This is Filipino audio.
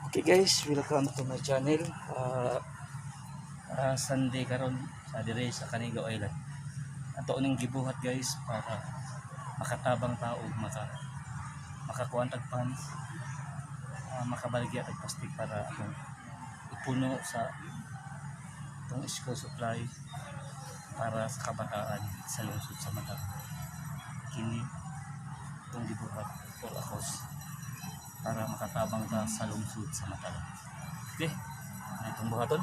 Okay guys, welcome to my channel. Sunday karon sa dire sa Canigao Island. Ato ning gibuhat guys para makatabang tao makakuha tag funds, makabaligya tag plastic para atong ipuno sa itong school supply para sa kabataan sa lungsod sa Mata. Kini itong gibuhat for a cause para makatabang ta sa lungsod sa Mata. Okay, itong buhaton.